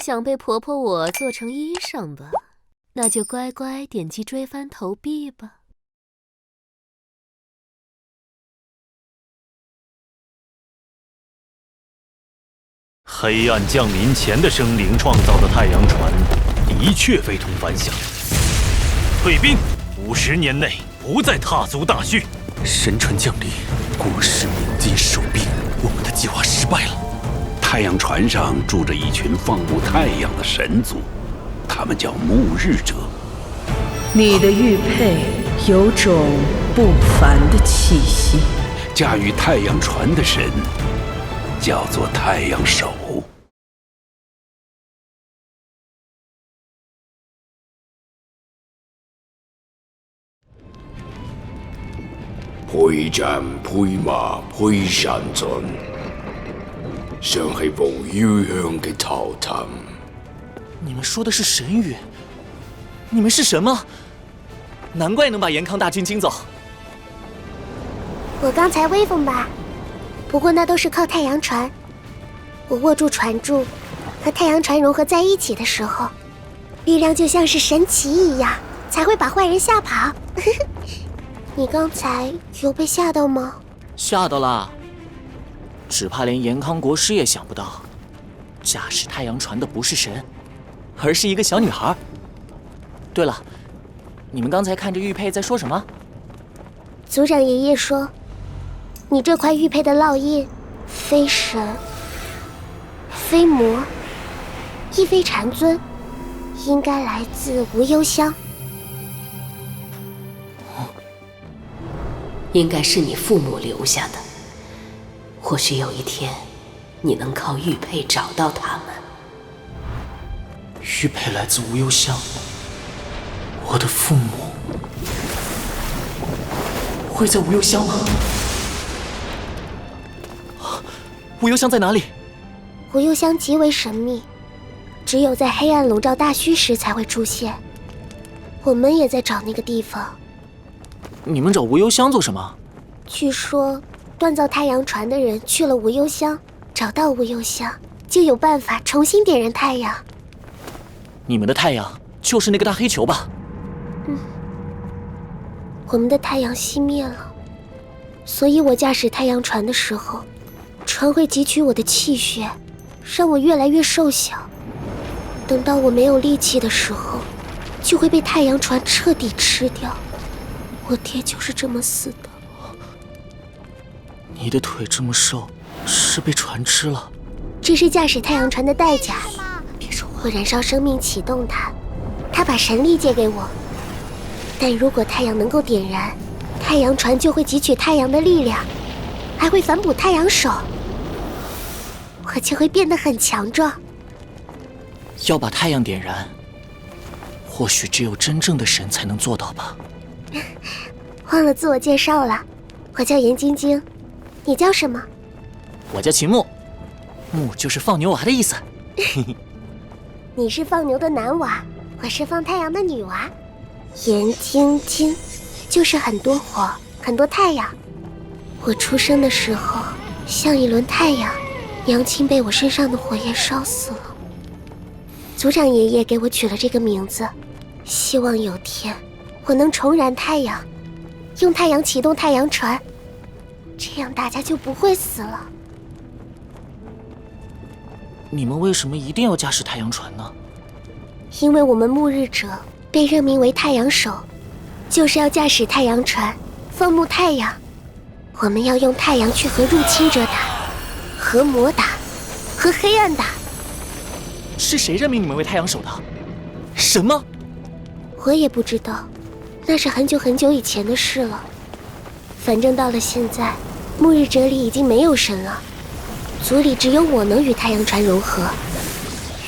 想被婆婆我做成衣裳吧？那就乖乖点击追番投币吧。黑暗降临前的生灵创造的太阳船，的确非同凡响。退兵，50年内不再踏足大虚。神船降临，国师鸣金收兵，我们的计划失败了。太阳船上住着一群放牧太阳的神族，他们叫牧日者。你的玉佩有种不凡的气息。驾驭太阳船的神叫做太阳手。配站配马配山盡，像係無憂鄉嘅頭騰。你们说的是神语？你们是神吗？难怪能把延康大军惊走。我刚才威风吧？不过那都是靠太阳船。我握住船柱，和太阳船融合在一起的时候，力量就像是神奇一样，才会把坏人吓跑。你刚才有被吓到吗？吓到了，只怕连延康国师也想不到，驾驶太阳船的不是神，而是一个小女孩。对了，你们刚才看着玉佩在说什么？族长爷爷说，你这块玉佩的烙印，非神，非魔，亦非禅尊，应该来自无忧乡。应该是你父母留下的。或许有一天，你能靠玉佩找到他们。玉佩来自无忧乡，我的父母会在无忧乡吗？无忧乡在哪里？无忧乡极为神秘，只有在黑暗笼罩大虚时才会出现。我们也在找那个地方。你们找无忧乡做什么？据说锻造太阳船的人去了无忧乡，找到无忧乡，就有办法重新点燃太阳。你们的太阳就是那个大黑球吧？我们的太阳熄灭了，所以我驾驶太阳船的时候，船会汲取我的气血，让我越来越瘦小。等到我没有力气的时候，就会被太阳船彻底吃掉。我爹就是这么死的。你的腿这么瘦，是被船吃了？这是驾驶太阳船的代价。别说我燃烧生命启动它，它把神力借给我。但如果太阳能够点燃，太阳船就会汲取太阳的力量，还会反哺太阳手，我就会变得很强壮。要把太阳点燃，或许只有真正的神才能做到吧。忘了自我介绍了，我叫严晶晶，你叫什么？我叫秦牧，牧就是放牛娃的意思。你是放牛的男娃，我是放太阳的女娃。严晶晶就是很多火，很多太阳。我出生的时候像一轮太阳，娘亲被我身上的火焰烧死了。族长爷爷给我取了这个名字，希望有天我能重燃太阳，用太阳启动太阳船，这样大家就不会死了。你们为什么一定要驾驶太阳船呢？因为我们牧日者被任命为太阳手，就是要驾驶太阳船，放牧太阳。我们要用太阳去和入侵者打，和魔打，和黑暗打。是谁任命你们为太阳手的？神吗？我也不知道，那是很久很久以前的事了。反正到了现在，牧日者里已经没有神了，族里只有我能与太阳船融合，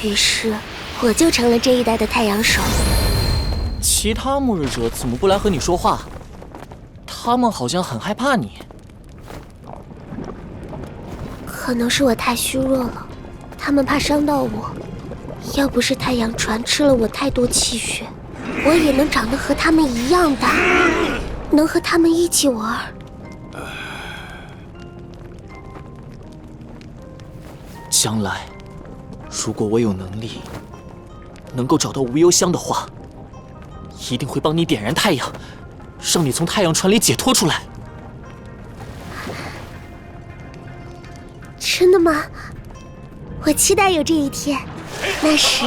于是我就成了这一代的太阳手。其他牧日者怎么不来和你说话？他们好像很害怕你。可能是我太虚弱了，他们怕伤到我。要不是太阳船吃了我太多气血，我也能长得和他们一样大，能和他们一起玩。将来，如果我有能力，能够找到无忧香的话，一定会帮你点燃太阳，让你从太阳船里解脱出来。真的吗？我期待有这一天，那时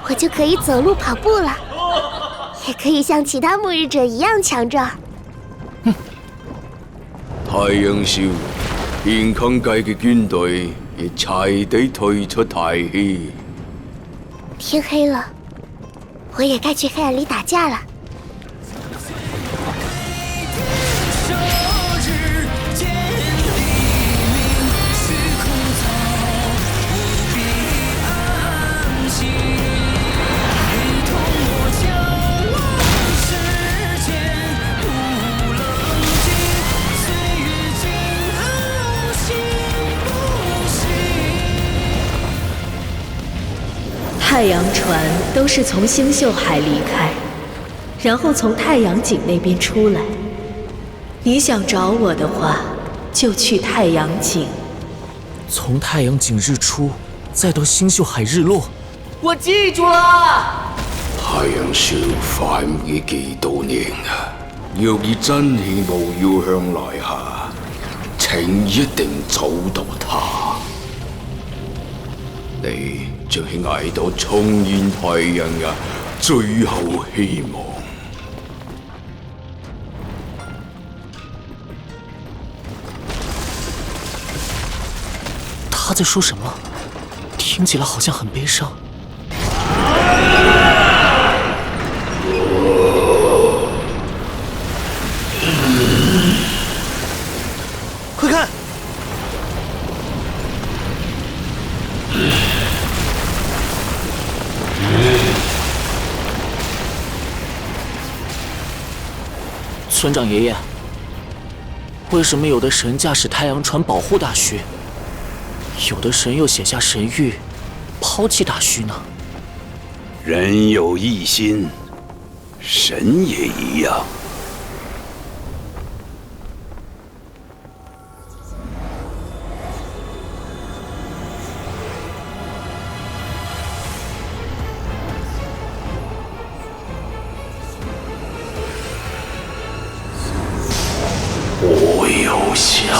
我就可以走路跑步了，也可以像其他末日者一样强壮。太陽少，健康界嘅軍隊亦齊地退出太氣。天黑了，我也该去黑暗里打架了。太阳船都是从星宿海离开，然后从太阳井那边出来。你想找我的话，就去太阳井。从太阳井日出，再到星宿海日落。我记住了。太陽少快活嘅幾多年啊！若以真氣無要向來下，請一定找到他。你將係捱到重現太陽嘅最後希望。他在说什么？听起来好像很悲伤。快看！村长爷爷，为什么有的神驾驶太阳船保护大虚，有的神又写下神谕，抛弃大虚呢？人有一心，神也一样。无忧香。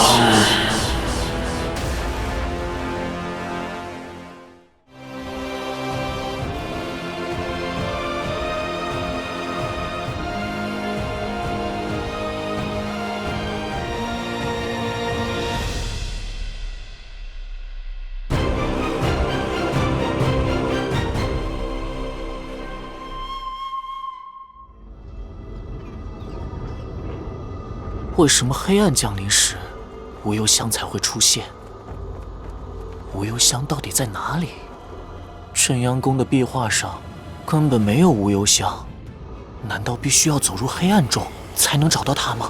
为什么黑暗降临时，无忧香才会出现？无忧香到底在哪里？镇阳宫的壁画上根本没有无忧香，难道必须要走入黑暗中才能找到它吗？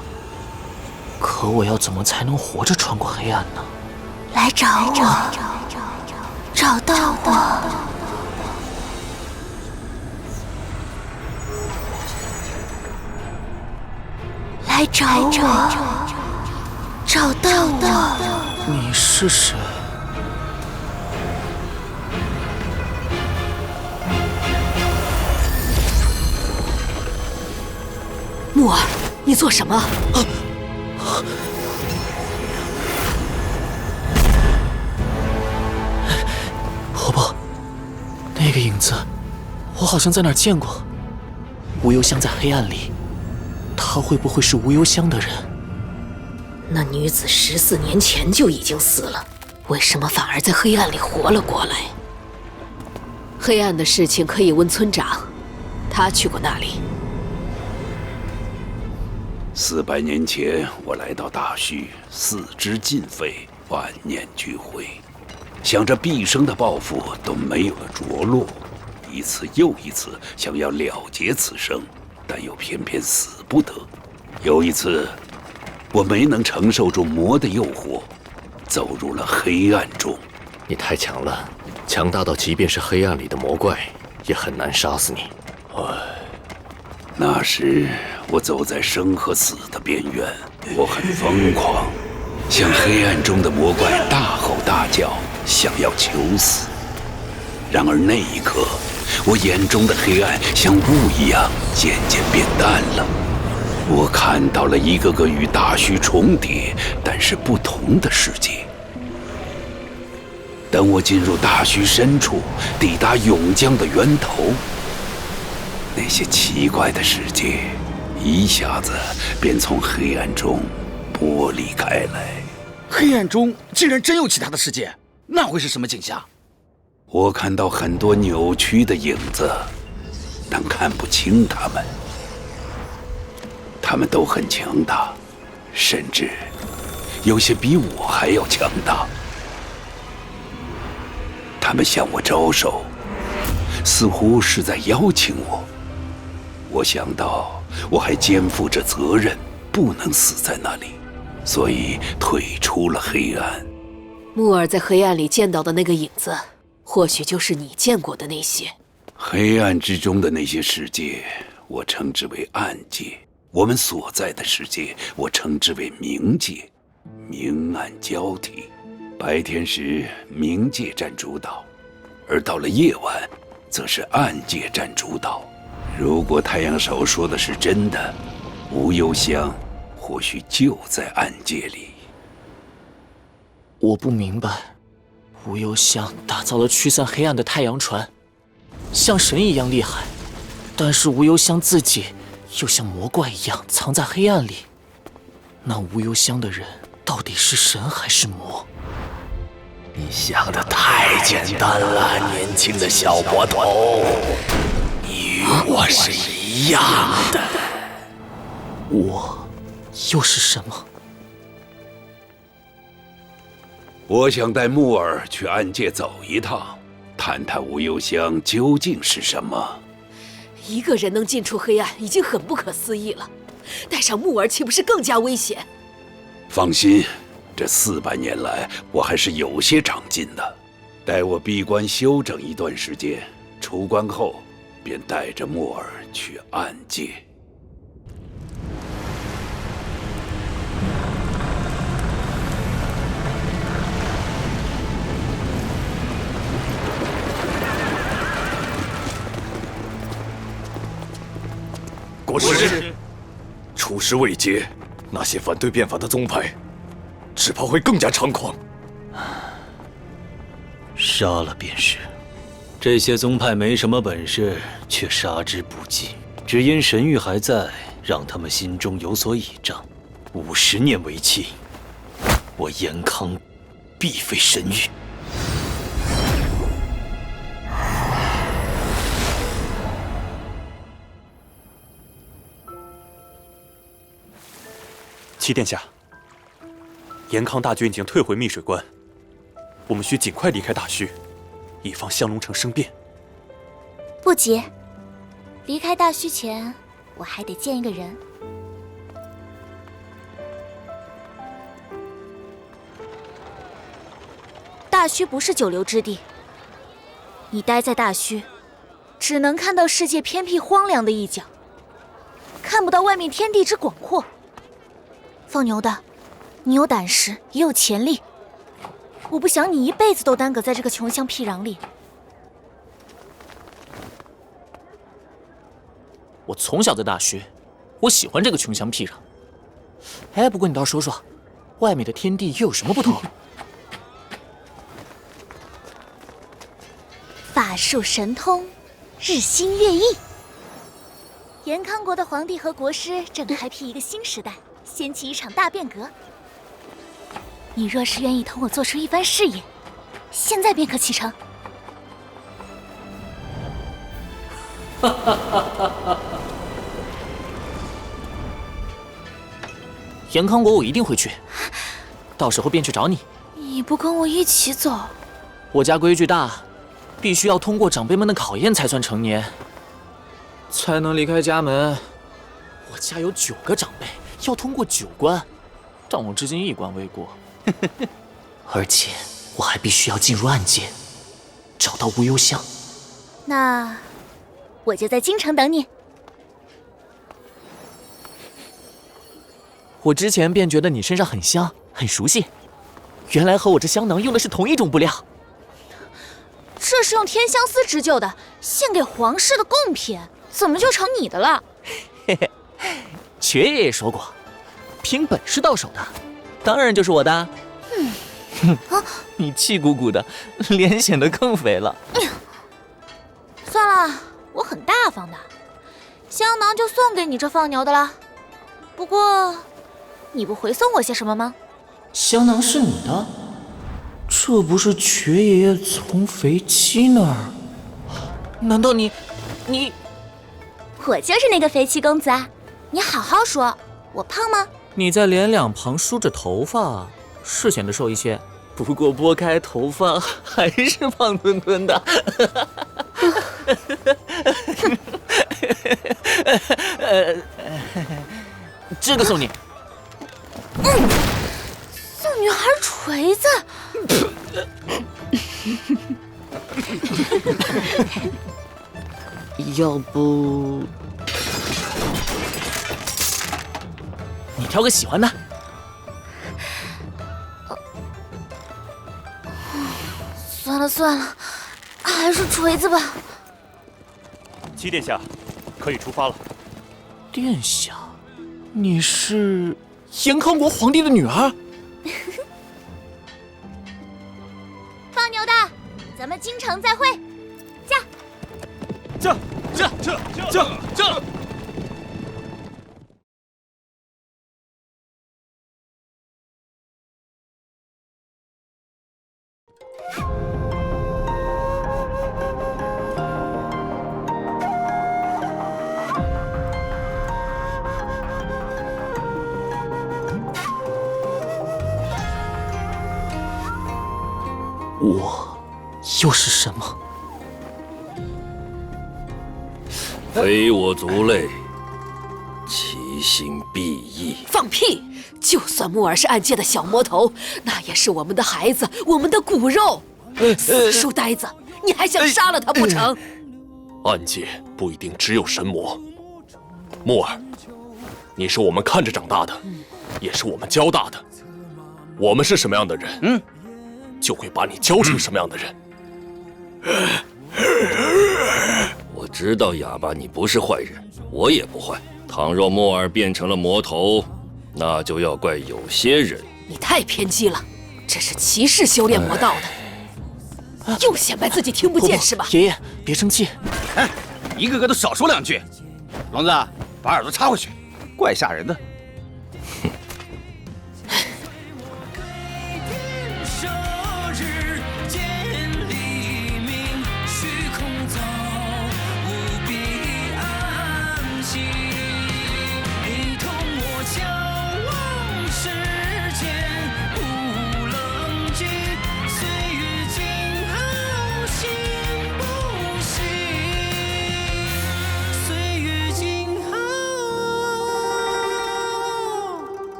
可我要怎么才能活着穿过黑暗呢？来找我，找到我。来找我，找到我。你是谁？木儿，你做什么？婆婆，那个影子，我好像在哪儿见过。无忧香在黑暗里。他会不会是无忧香的人？那女子14年前就已经死了，为什么反而在黑暗里活了过来？黑暗的事情可以问村长，他去过那里。400年前，我来到大虚，四肢尽废，万念俱灰，想着毕生的抱负都没有了着落，一次又一次想要了结此生。但又偏偏死不得。有一次，我没能承受住魔的诱惑，走入了黑暗中。你太强了，强大到即便是黑暗里的魔怪也很难杀死你。那时我走在生和死的边缘，我很疯狂，向黑暗中的魔怪大吼大叫，想要求死。然而那一刻，我眼中的黑暗像雾一样渐渐变淡了。我看到了一个个与大虚重叠但是不同的世界。等我进入大虚深处，抵达涌江的源头，那些奇怪的世界一下子便从黑暗中剥离开来。黑暗中竟然真有其他的世界，那会是什么景象？我看到很多扭曲的影子，但看不清他们。他们都很强大，甚至有些比我还要强大。他们向我招手，似乎是在邀请我。我想到我还肩负着责任，不能死在那里，所以退出了黑暗。木耳在黑暗里见到的那个影子，或许就是你见过的那些。黑暗之中的那些世界，我称之为暗界；我们所在的世界，我称之为冥界。明暗交替，白天时冥界占主导，而到了夜晚，则是暗界占主导。如果太阳手说的是真的，无忧香或许就在暗界里。我不明白，无忧香打造了驱散黑暗的太阳船，像神一样厉害，但是无忧香自己又像魔怪一样藏在黑暗里。那无忧香的人到底是神还是魔？你想的太简单了，年轻的小魔头，你与我是一样的。我又是什么？我想带木耳去暗界走一趟，探探无忧香究竟是什么。一个人能进出黑暗已经很不可思议了，带上木耳岂不是更加危险？放心，这400年来我还是有些长进的。待我闭关休整一段时间，出关后便带着木耳去暗界。国师，出师未捷，那些反对变法的宗派，只怕会更加猖狂。杀了便是。这些宗派没什么本事，却杀之不尽，只因神域还在，让他们心中有所倚仗。50年为期，我严康必废神域。齐殿下，严康大军已经退回密水关，我们需尽快离开大虚，以防香龙城生变。不急，离开大虚前，我还得见一个人。大虚不是久留之地，你待在大虚，只能看到世界偏僻荒凉的一角，看不到外面天地之广阔。放牛的，你有胆识，也有潜力，我不想你一辈子都耽搁在这个穷乡僻壤里。我从小在大虚，我喜欢这个穷乡僻壤。哎，不过你倒是说说，外面的天地又有什么不同？法术神通，日新月异。严康国的皇帝和国师正开辟一个新时代，掀起一场大变革。你若是愿意同我做出一番事业，现在便可启程。严康国我一定会去，到时候便去找你。你不跟我一起走？我家规矩大，必须要通过长辈们的考验才算成年，才能离开家门。我家有9个长辈，要通过9关，但我至今1关未过。而且我还必须要进入暗界，找到无忧香。那我就在京城等你。我之前便觉得你身上很香，很熟悉，原来和我这香囊用的是同一种布料。这是用天香丝织就的，献给皇室的贡品，怎么就成你的了？嘿嘿，瘸爷爷说过，凭本事到手的，当然就是我的。你气鼓鼓的，脸显得更肥了。算了，我很大方的，香囊就送给你这放牛的了。不过，你不回送我些什么吗？香囊是你的？这不是瘸爷爷从肥妻那儿？难道你……我就是那个肥妻公子啊！你好好说，我胖吗？你在脸两旁梳着头发，是显得瘦一些，不过拨开头发还是胖墩墩的。这个送你。送女孩锤子。要不你挑个喜欢的。算了，还是锤子吧。齐殿下，可以出发了。殿下，你是延康国皇帝的女儿？放牛的，咱们京城再会。驾！我又是什么？非我族类，其心必异。放屁！就算木耳是暗界的小魔头，那也是我们的孩子，我们的骨肉。死书呆子，你还想杀了他不成？暗界不一定只有神魔。木耳，你是我们看着长大的，也是我们教大的。我们是什么样的人，就会把你教成什么样的人。我知道哑巴你不是坏人，我也不坏。倘若木耳变成了魔头，那就要怪有些人。你太偏激了，这是骑士修炼魔道的，又显摆自己听不见是吧？爷爷，别生气。哎，一个个都少说两句。聋子，把耳朵插回去，怪吓人的。